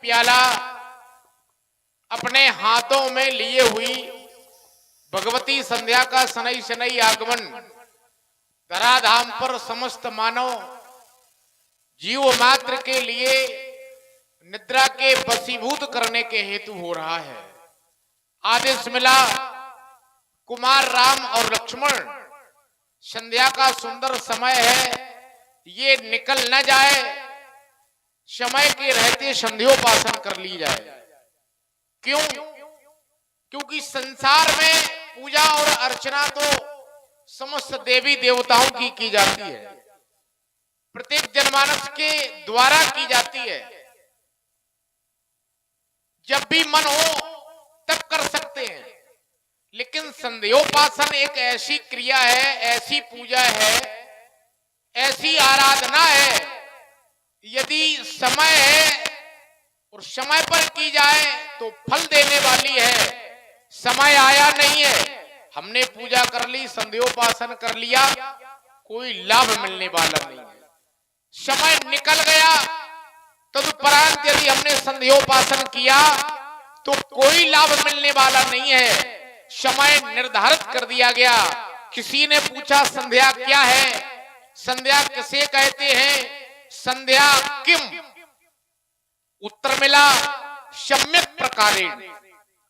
प्याला अपने हाथों में लिए हुई भगवती संध्या का शनै शनै आगमन धराधाम पर समस्त मानव जीव मात्र के लिए निद्रा के वशीभूत करने के हेतु हो रहा है। आदेश मिला कुमार राम और लक्ष्मण, संध्या का सुंदर समय है, ये निकल न जाए, समय के रहते संध्योपासन कर ली जाए। क्यों? क्योंकि संसार में पूजा और अर्चना तो समस्त देवी देवताओं की जाती है, प्रत्येक जनमानस के द्वारा की जाती है। जब भी मन हो तब कर सकते हैं, लेकिन संध्योपासन एक ऐसी क्रिया है, ऐसी पूजा है, ऐसी आराधना है, यदि समय है और समय पर की जाए तो फल देने वाली है। समय आया नहीं है, हमने पूजा कर ली, संध्योपासन कर लिया, कोई लाभ मिलने वाला नहीं है। समय निकल गया तदुपरांत यदि हमने संध्योपासन किया तो कोई लाभ मिलने वाला नहीं है। समय निर्धारित कर दिया गया। किसी ने पूछा संध्या क्या है, संध्या किसे कहते हैं, संध्या किम? उत्तर मिला सम्यक प्रकारेण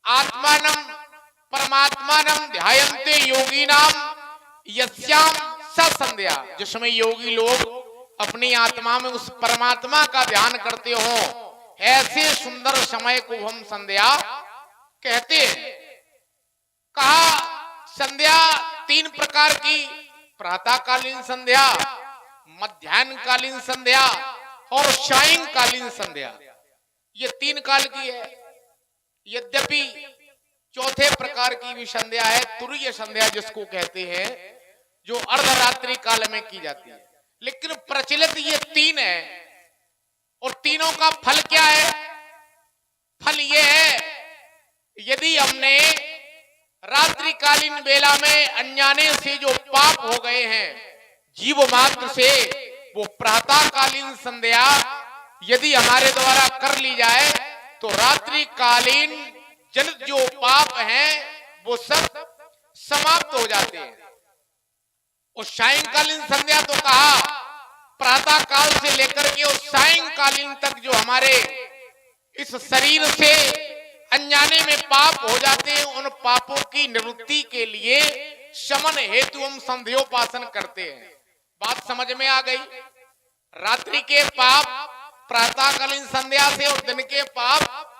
आत्मानं परमात्मानं ध्यायन्ते योगिनाम यस्याम स संध्या। जिसमें योगी लोग अपनी आत्मा में उस परमात्मा का ध्यान करते हो, ऐसे सुंदर समय को हम संध्या कहते हैं। कहा संध्या तीन प्रकार की, प्रातःकालीन संध्या, मध्याह्नकालीन संध्या और सायंकालीन संध्या, ये तीन काल की है। यद्यपि चौथे प्रकार की भी संध्या है, तुरीय संध्या जिसको कहते हैं, जो अर्धरात्रि काल में की जाती है, लेकिन प्रचलित ये तीन है। और तीनों का फल क्या है? फल ये है, यदि हमने रात्रिकालीन बेला में अनजाने से जो पाप हो गए हैं जीव मात्र से, वो प्रातःकालीन संध्या यदि हमारे द्वारा कर ली जाए तो रात्रिकालीन जनित जो पाप हैं वो सब समाप्त हो जाते हैं। और सायंकालीन संध्या तो कहा प्रातः काल से लेकर के और सायंकालीन तक जो हमारे इस शरीर से अनजाने में पाप हो जाते हैं, उन पापों की निवृत्ति के लिए शमन हेतु हम संध्योपासन करते हैं। बात समझ में आ गई? रात्रि के पाप प्रातःकालीन संध्या से और दिन के पाप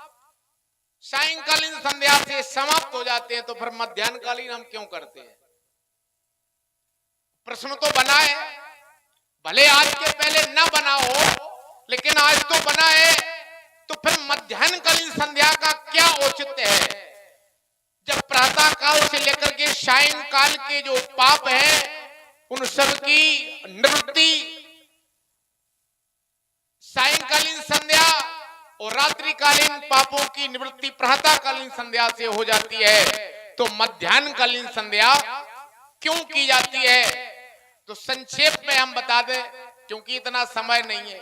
सायंकालीन संध्या से समाप्त हो जाते हैं, तो फिर मध्याह्नकालीन हम क्यों करते हैं? प्रश्न तो बना है, भले आज के पहले न बना हो, लेकिन आज तो बना है। तो फिर मध्याह्नकालीन संध्या का क्या औचित्य है, जब प्रातः काल से लेकर के सायंकाल के जो पाप हैं उन सब की निवृत्ति सायंकालीन संध्या और रात्रिकालीन पापों की निवृत्ति प्रातःकालीन संध्या से हो जाती है, तो मध्याह्नकालीन संध्या क्यों की जाती है? तो संक्षेप में हम बता दें, क्योंकि इतना समय नहीं है।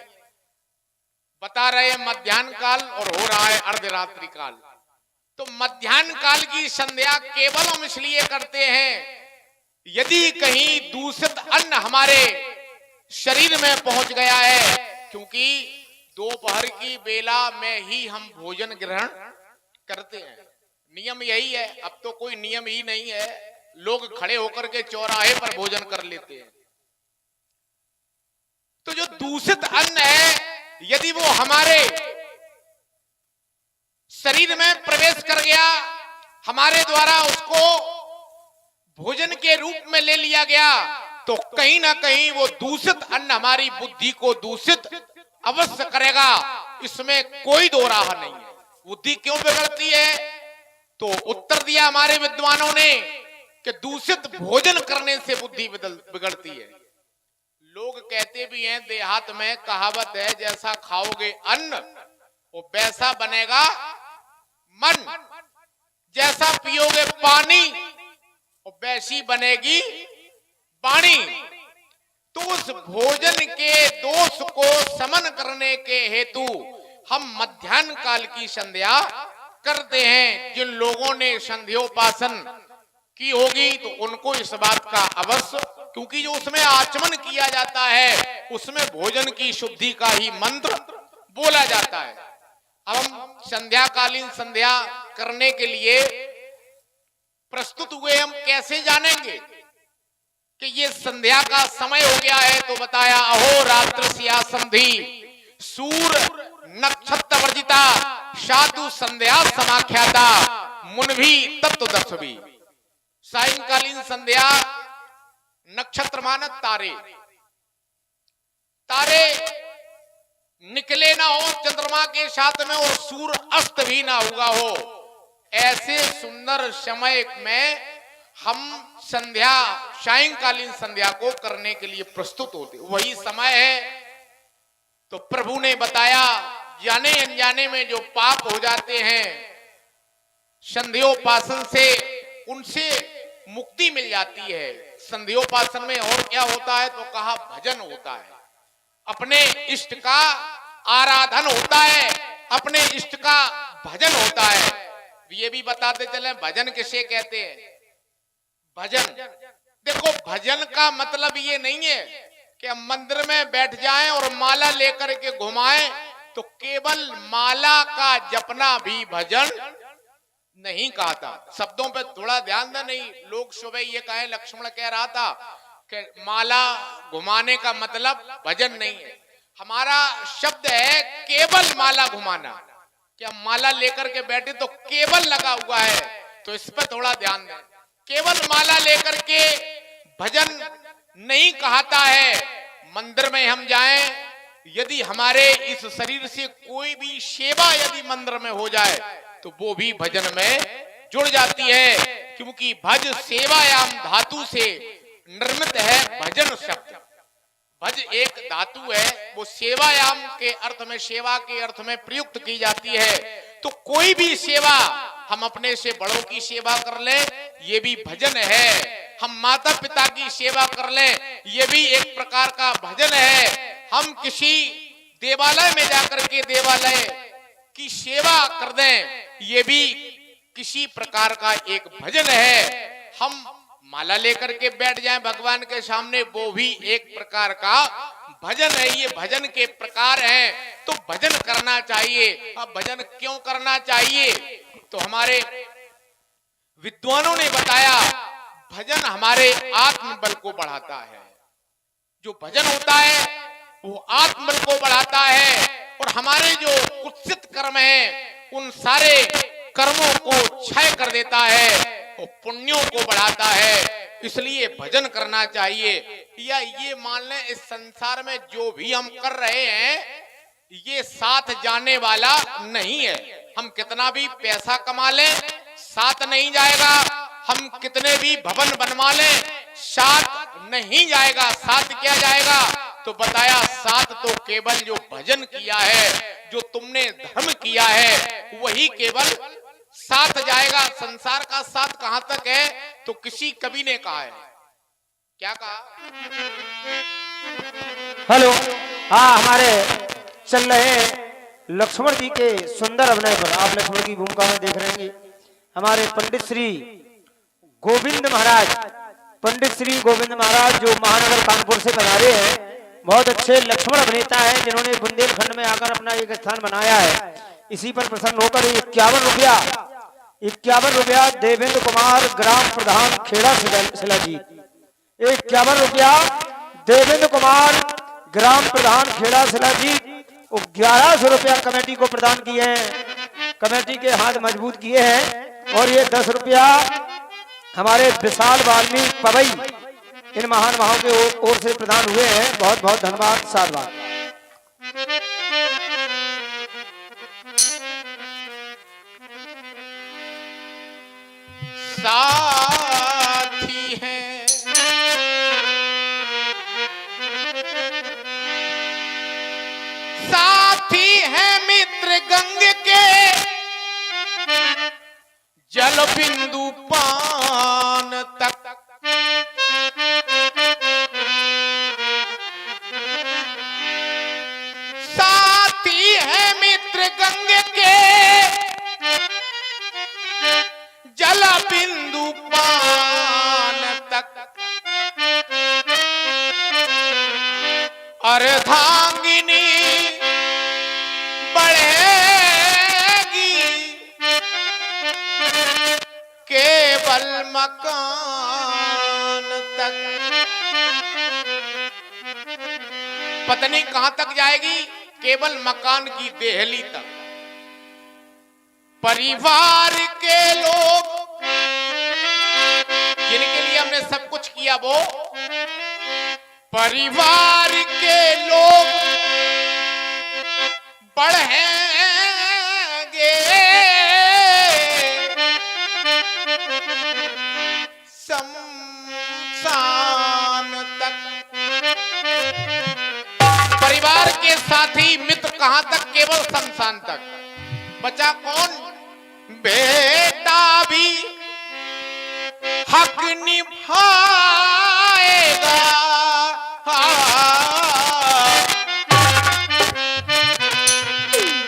बता रहे हैं मध्याह्न काल और हो रहा है अर्धरात्रि काल। तो मध्याह्न काल की संध्या केवल हम इसलिए करते हैं, यदि कहीं दूषित अन्न हमारे शरीर में पहुंच गया है, क्योंकि दोपहर की बेला में ही हम भोजन ग्रहण करते हैं। नियम यही है, अब तो कोई नियम ही नहीं है, लोग खड़े होकर के चौराहे पर भोजन कर लेते हैं। तो जो दूषित अन्न है, यदि वो हमारे शरीर में प्रवेश कर गया, हमारे द्वारा उसको भोजन के रूप में ले लिया गया, तो कहीं ना कहीं वो दूषित अन्न हमारी बुद्धि को दूषित अवश्य करेगा, इसमें कोई दो राह नहीं है। बुद्धि क्यों बिगड़ती है? तो उत्तर दिया हमारे विद्वानों ने कि दूषित भोजन करने से बुद्धि बिगड़ती है। लोग कहते भी हैं, देहात में कहावत है, जैसा खाओगे अन्न वो वैसा बनेगा मन, जैसा पियोगे पानी वो वैसी बनेगी वाणी। तो उस भोजन के दोष को समन करने के हेतु हम मध्याह्न काल की संध्या करते हैं। जिन लोगों ने संध्योपासन की होगी तो उनको इस बात का अवश्य, क्योंकि जो उसमें आचमन किया जाता है उसमें भोजन की शुद्धि का ही मंत्र बोला जाता है। अब हम संध्याकालीन संध्या करने के लिए प्रस्तुत हुए। हम कैसे जानेंगे कि ये संध्या का समय हो गया है? तो बताया, अहो रात्र सिया संधि सूर नक्षत्र वर्जिता साधु संध्या समाख्याता मुनभी तत्व दसवी। सायंकालीन संध्या, नक्षत्र मानत तारे, तारे निकले ना हो चंद्रमा के साथ में और सूर्य अस्त भी ना हुआ हो, ऐसे सुंदर समय में हम संध्या, सायंकालीन संध्या को करने के लिए प्रस्तुत होते, वही समय है। तो प्रभु ने बताया, जाने अनजाने में जो पाप हो जाते हैं संध्योपासन से, उनसे मुक्ति मिल जाती है। संध्योपासन में और क्या होता है? तो कहा भजन होता है, अपने इष्ट का आराधन होता है, अपने इष्ट का भजन होता है। ये भी बताते चले भजन किसे कहते हैं। भजन, देखो भजन का मतलब ये नहीं है कि हम मंदिर में बैठ जाएं और माला लेकर के घुमाएं, तो केवल माला का जपना भी भजन नहीं कहा था। शब्दों पे थोड़ा ध्यान दें, नहीं लोग सुबह ये कहे, लक्ष्मण कह रहा था कि माला घुमाने का मतलब भजन नहीं है। हमारा शब्द है केवल माला घुमाना। क्या माला लेकर के बैठे तो केवल लगा हुआ है, तो इस पर थोड़ा ध्यान दें। केवल माला लेकर के भजन नहीं कहता है। मंदिर में हम जाएं, यदि हमारे इस शरीर से कोई भी सेवा यदि मंदिर में हो जाए तो वो भी भजन में जुड़ जाती है, क्योंकि भज सेवायाम धातु से निर्मित है भजन शब्द। भज एक धातु है, वो सेवायाम के अर्थ में, सेवा के अर्थ में प्रयुक्त की जाती है। तो कोई भी सेवा, हम अपने से बड़ों की सेवा कर लें, ये भी भजन है। हम माता पिता की सेवा कर लें, ये भी एक प्रकार का भजन है। हम किसी देवालय में जाकर के देवालय की सेवा कर दें, ये भी किसी प्रकार का एक भजन है। हम माला लेकर के बैठ जाएं भगवान के सामने, वो भी एक प्रकार का भजन है। ये भजन के प्रकार हैं, तो भजन करना चाहिए। अब भजन क्यों करना चाहिए? तो हमारे विद्वानों ने बताया, भजन हमारे आत्मबल को बढ़ाता है। जो भजन होता है वो आत्मबल को बढ़ाता है, और हमारे जो कुत्सित कर्म हैं उन सारे कर्मों को क्षय कर देता है और पुण्यों को बढ़ाता है। इसलिए भजन करना चाहिए। या ये मान लें, इस संसार में जो भी हम कर रहे हैं ये साथ जाने वाला नहीं है। हम कितना भी पैसा कमा लें साथ नहीं जाएगा, हम कितने भी भवन बनवा लें साथ नहीं जाएगा। साथ क्या जाएगा? तो बताया, साथ तो केवल जो भजन किया है, जो तुमने धर्म किया है, वही केवल साथ जाएगा। संसार का साथ कहां तक है? तो किसी कवि ने कहा है, क्या कहा? हेलो, हाँ, हमारे चल रहे लक्ष्मण जी के सुंदर अभिनय पर, आप लक्ष्मण की भूमिका में देख रहे हैं हमारे पंडित श्री गोविंद महाराज, पंडित श्री गोविंद महाराज जो महानगर कानपुर से पधारे हैं। बहुत अच्छे लक्ष्मण अभिनेता हैं, जिन्होंने बुंदेलखंड में आकर अपना एक स्थान बनाया है। इसी पर प्रसन्न होकर 51 रुपया देवेंद्र कुमार ग्राम प्रधान खेड़ा शिलाजीत, 51 रुपया देवेंद्र कुमार ग्राम प्रधान खेड़ा शिलाजीत, 1100 रुपया कमेटी को प्रदान किए हैं। कमेटी के हाथ मजबूत किए हैं। और ये 10 रुपया हमारे विशाल वाल्मीकि पवई, इन महान भावों के ओर से प्रदान हुए हैं। बहुत बहुत धन्यवाद, साधुवाद। साथी हैं साथी हैं मित्र गंग के, जल बिंदु पान तक। साथी है मित्र मकान तक। पत्नी कहां तक जाएगी? केवल मकान की देहली तक। परिवार के लोग जिनके लिए हमने सब कुछ किया, वो परिवार के लोग बढ़ेंगे शमशान तक। परिवार के साथी मित्र कहां तक? केवल शमशान तक। बचा कौन? बेटा भी हक निभाएगा,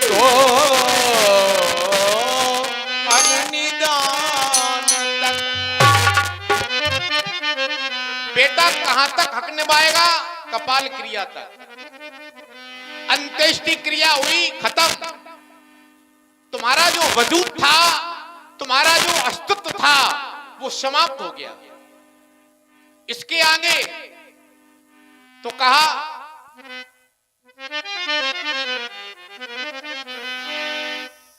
तो अग्निदान तक। बेटा कहां तक हक निभाएगा? कपाल क्रिया तक। अंत्येष्टि क्रिया हुई, खत्म। तुम्हारा जो वजूद था, तुम्हारा जो अस्तित्व था, वो समाप्त हो गया। इसके आगे तो कहा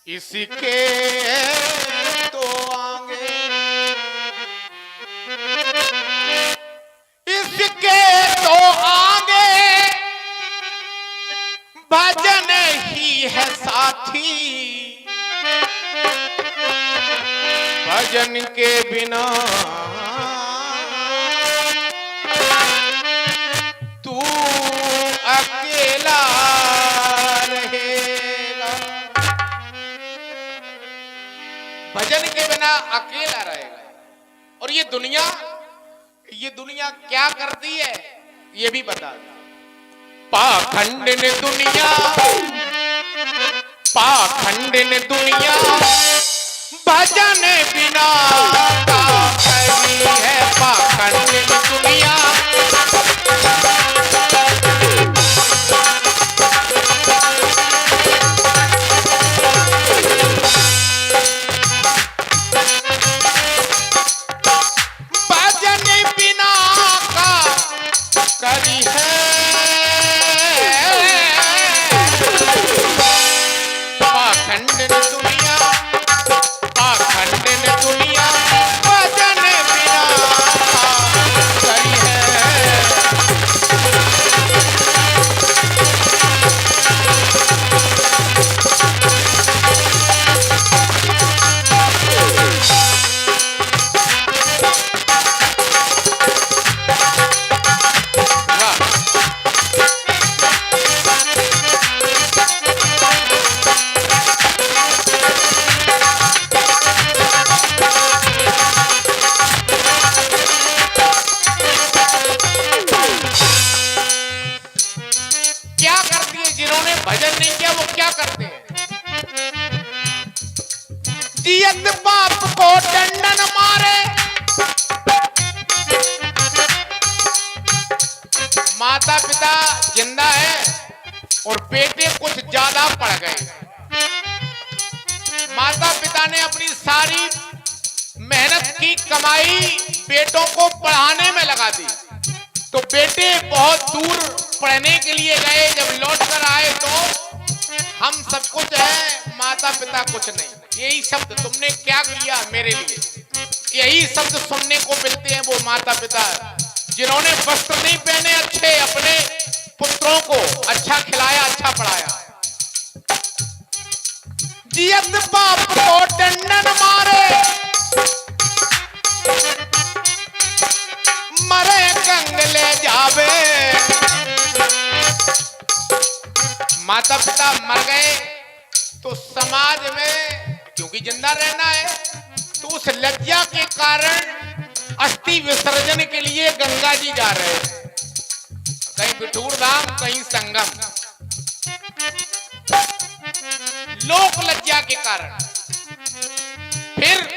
इसके तो आगे, इसके तो आगे भजन ही है साथी, भजन के बिना तू अकेला रहेगा। भजन के बिना अकेला रहेगा। और ये दुनिया क्या करती है, ये भी बता दो। पाखंड ने दुनिया, पाखंड ने दुनिया भजन बिना का करी है। पाखंड ने दुनिया भजन बिना का करी है। पाखंड ने दुनिया, पाखंड ने दुनिया भजन बिना करी है। क्या करती है? जिन्होंने भजन नहीं किया वो क्या करते हैं? जियत बाप को डंडन मारे, माता पिता जिंदा है और बेटे कुछ ज्यादा पढ़ गए। माता पिता ने अपनी सारी मेहनत की कमाई बेटों को पढ़ाने में लगा दी, तो बेटे बहुत दूर पढ़ने के लिए गए। जब लौट कर आए तो हम सब कुछ है, माता पिता कुछ नहीं। यही शब्द तुमने क्या किया मेरे लिए, यही शब्द सुनने को मिलते हैं। वो माता पिता जिन्होंने वस्त्र नहीं पहने अच्छे, अपने पुत्रों को अच्छा खिलाया, अच्छा पढ़ाया। जियत बाप को डंडन मारे, मरे कंगले जावे। माता पिता मर गए तो समाज में, क्योंकि जिंदा रहना है, तो उस लज्जा के कारण अस्थि विसर्जन के लिए गंगा जी जा रहे हैं। कहीं बिठूर धाम, कहीं संगम। लोक लज्जा के कारण। फिर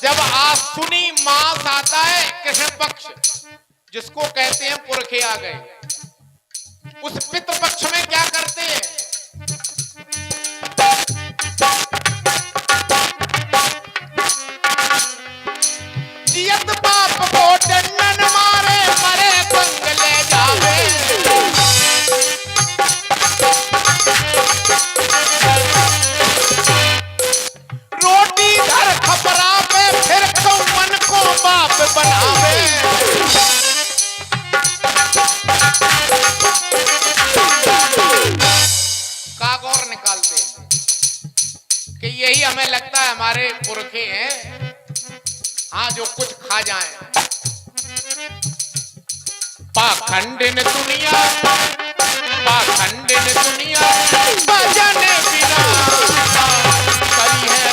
जब आसुनी मास आता है, कृष्ण पक्ष जिसको कहते हैं पुरखे आ गए, उस पितृ पक्ष में क्या करते हैं? हमारे पुरखे हैं, हाँ जो कुछ खा जाएं। पाखंडिन दुनिया, पाखंडिन दुनिया भजन बिना करी है।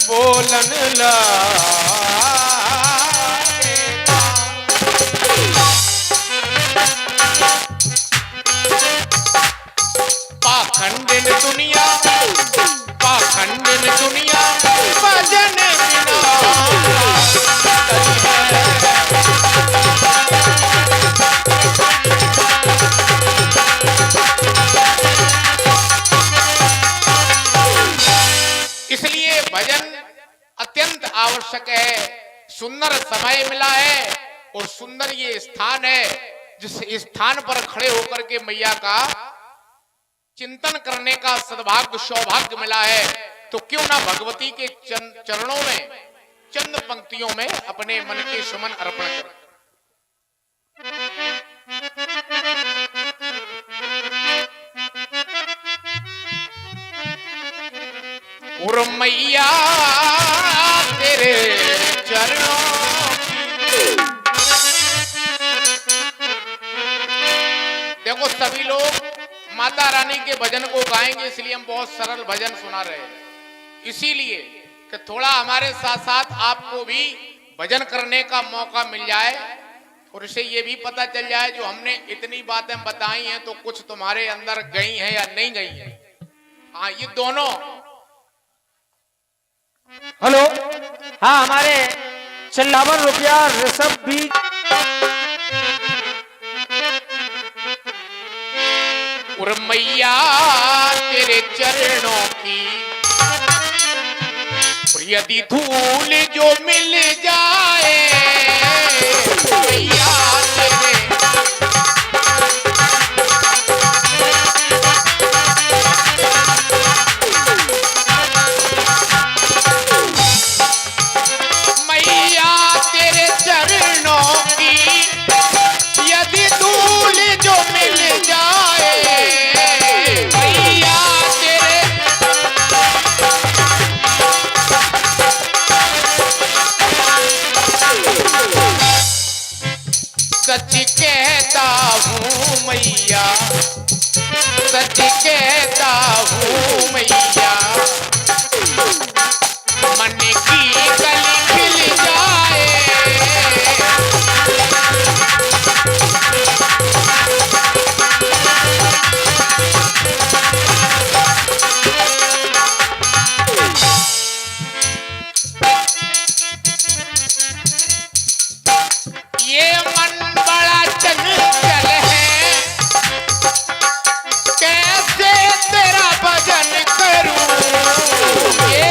बोलन ला पाखंडिन दुनिया, पाखंडिन दुनिया भजन बिना इसलिए भजन अत्यंत आवश्यक है। सुंदर समय मिला है और सुंदर ये स्थान है, जिस स्थान पर खड़े होकर के मैया का चिंतन करने का सद्भाग्य सौभाग्य मिला है। तो क्यों ना भगवती के चरणों में चंद पंक्तियों में अपने मन के सुमन अर्पण करें। और मैया तेरे चरणों देखो सभी लोग माता रानी के भजन को गाएंगे, इसलिए हम बहुत सरल भजन सुना रहे हैं, इसीलिए कि थोड़ा हमारे साथ साथ आपको भी भजन करने का मौका मिल जाए और इसे ये भी पता चल जाए जो हमने इतनी बातें बताई हैं तो कुछ तुम्हारे अंदर गई हैं या नहीं गई हैं। हाँ ये दोनों। हेलो, हाँ हमारे 56 रुपया ऋषभ भी और मैया तेरे चरणों की और यदि धूल जो मिल जाए मैया तेरे मैया तेरे चरणों की यदि धूल जो मिल जाए मैया तेरे सच कहता हूँ मैया, सच कहता हूँ मैया मन की कली खिल जाए ये मन बड़ा चंचल है, कैसे तेरा भजन करूं। ये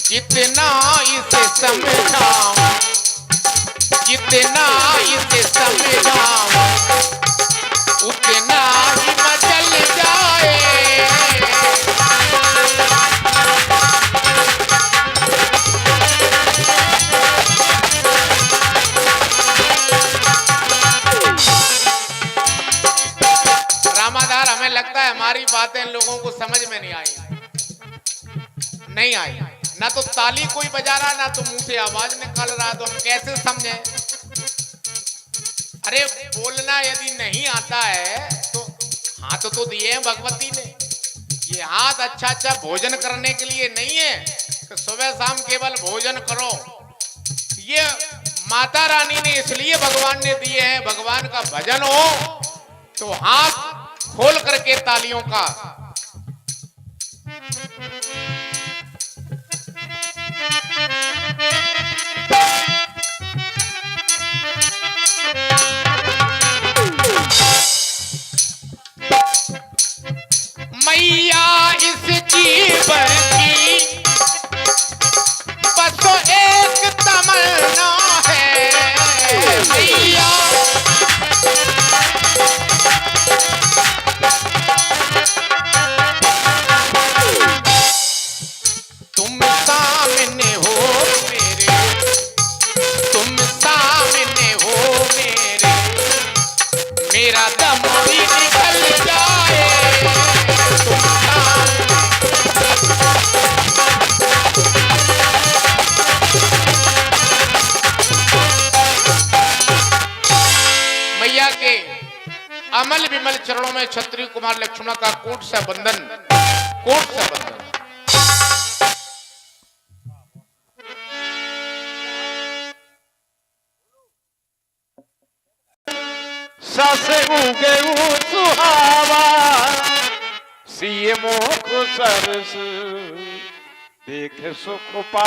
जितना इसे समझाऊं, जितना इसे समझाऊं उतना ही मचल जाए। रामाधार, हमें लगता है हमारी बातें लोगों को समझ में नहीं आई, नहीं आई। ना तो ताली कोई बजा रहा, ना तो मुंह से आवाज निकाल रहा, तो हम कैसे समझे। अरे बोलना यदि नहीं आता है तो हाथ तो दिए हैं भगवती ने, ये हाथ अच्छा अच्छा भोजन करने के लिए नहीं है कि सुबह शाम केवल भोजन करो। ये माता रानी ने इसलिए भगवान ने दिए हैं, भगवान का भजन हो तो हाथ खोल करके तालियों का। मैया इसकी बरकी बस एक तमन्ना है, मैया तुम सामने हो मेरे, तुम सामने हो मेरे, मेरा दम भी निकल जाए। मैया के अमल विमल चरणों में क्षत्रिय कुमार लक्ष्मण का कोट से बंधन, कोट से बंधन। ससे उगे सुहावा सिए मोख सरस देख सुख पा।